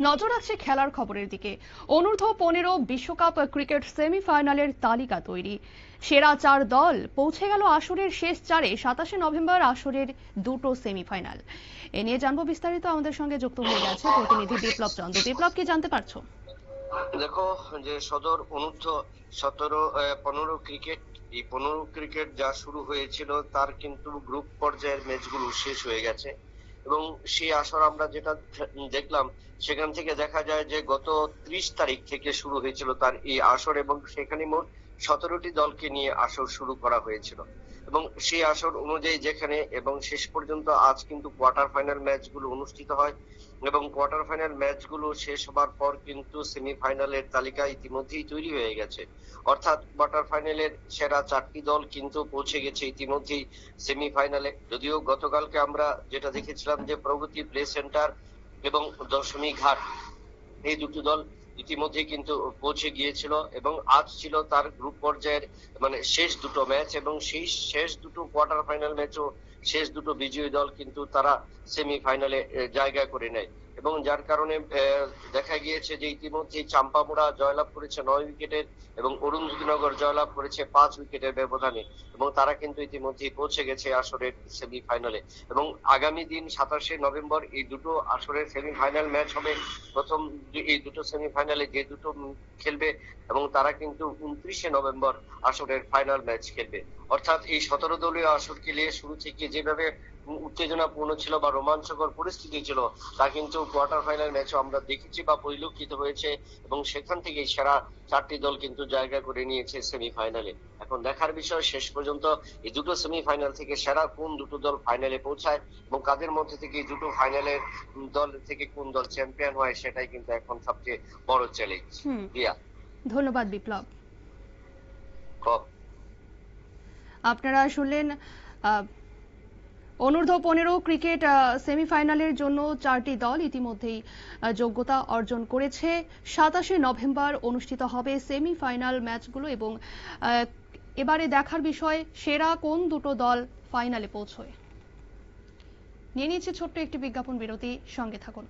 নজর রাখছে খেলার খবরের দিকে। অনূর্ধ্ব-15 বিশ্বকাপ ক্রিকেট সেমিফাইনালের তালিকা তৈরি। সেরা 4 দল পৌঁছে গেল আসরের শেষ 4-এ। 27 নভেম্বর আসরের দুটো সেমিফাইনাল। এ নিয়ে জানবো বিস্তারিত। আমাদের সঙ্গে যুক্ত হয়ে গেছে প্রতিনিধি বিপ্লব চন্দ্র। বিপ্লব, কি জানতে পারছো? দেখো, যে সদর অনূর্ধ্ব 15 ক্রিকেট, এই 15 ক্রিকেট যা শুরু হয়েছিল তার কিন্তু গ্রুপ পর্যায়ের ম্যাচগুলো শেষ হয়ে গেছে। এবং সেই আসর আমরা যেটা দেখলাম, সেখান থেকে দেখা যায় যে গত 30 তারিখ থেকে শুরু হয়েছিল তার এই আসর, এবং সেখানে মোট 17টি দলকে নিয়ে আসর শুরু করা হয়েছিল। এবং সেই আসর অনুযায়ী যেখানে এবং শেষ পর্যন্ত আজ কিন্তু কোয়ার্টার ফাইনাল ম্যাচগুলো অনুষ্ঠিত হয়, এবং কোয়ার্টার ফাইনাল ম্যাচগুলো শেষ হবার পর কিন্তু সেমিফাইনালের তালিকা ইতিমধ্যেই তৈরি হয়ে গেছে। অর্থাৎ কোয়ার্টার ফাইনালের সেরা 4টি দল কিন্তু পৌঁছে গেছে ইতিমধ্যেই সেমিফাইনালে। যদিও গতকালকে আমরা যেটা দেখেছিলাম যে প্রগতি প্লে সেন্টার এবং দশমী ঘাট, এই দুটি দল ইতিমধ্যে কিন্তু পৌঁছে গিয়েছিল, এবং আজ ছিল তার গ্রুপ পর্যায়ের শেষ দুটো ম্যাচ, এবং সেই শেষ দুটো কোয়ার্টার ফাইনাল ম্যাচও শেষ দুটো বিজয়ী দল কিন্তু তারা সেমিফাইনালে জায়গা করে নেয়। এবং যার কারণে দেখা গিয়েছে যে ইতিমধ্যে চাম্পামুড়া জয়লাভ করেছে 9 উইকেটের, এবং অরুন্ধতিনগর জয়লাভ করেছে 5 উইকেটের ব্যবধানে, এবং তারা কিন্তু ইতিমধ্যে পৌঁছে গেছে আসরের সেমিফাইনালে। এবং আগামী দিন 27শে নভেম্বর এই দুটো আসরের সেমিফাইনাল ম্যাচ হবে। প্রথম এই দুটো সেমিফাইনালে যে দুটো খেলবে, এবং তারা কিন্তু 29শে নভেম্বর আসরের ফাইনাল ম্যাচ খেলবে। অর্থাৎ এই 17 দলীয় আসরকে নিয়ে শুরু থেকে যেভাবে উত্তেজনাপূর্ণ ছিল বা রোমাঞ্চকর পরিস্থিতি ছিল, তা কিন্তু কোয়ার্টার ফাইনাল ম্যাচও আমরা দেখেছি বা পরিলক্ষিত হয়েছে, এবং সেখান থেকে সেরা 4টি দল কিন্তু জায়গা করে নিয়েছে সেমিফাইনালে। এখন দেখার বিষয় শেষ পর্যন্ত এই দুটো সেমিফাইনাল থেকে সেরা কোন দুটো দল ফাইনালে পৌঁছায়, এবং কাদের মধ্যে থেকে এই দুটো ফাইনালের দল থেকে কোন দল চ্যাম্পিয়ন হয়, সেটাই কিন্তু এখন সবচেয়ে বড় চ্যালেঞ্জ। রিয়া, ধন্যবাদ বিপ্লব। কপ আপনারা শুনলেন অনূর্ধ্ব-15 ক্রিকেট সেমিফাইনালের জন্য 4টি দল ইতিমধ্যেই যোগ্যতা অর্জন করেছে। 27শে নভেম্বর অনুষ্ঠিত হবে সেমিফাইনাল ম্যাচগুলো, এবং এবারে দেখার বিষয় সেরা কোন দুটো দল ফাইনালে পৌঁছয়। নিয়ে নিচ্ছে ছোট্ট একটি বিজ্ঞাপন বিরতি, সঙ্গে থাকুন।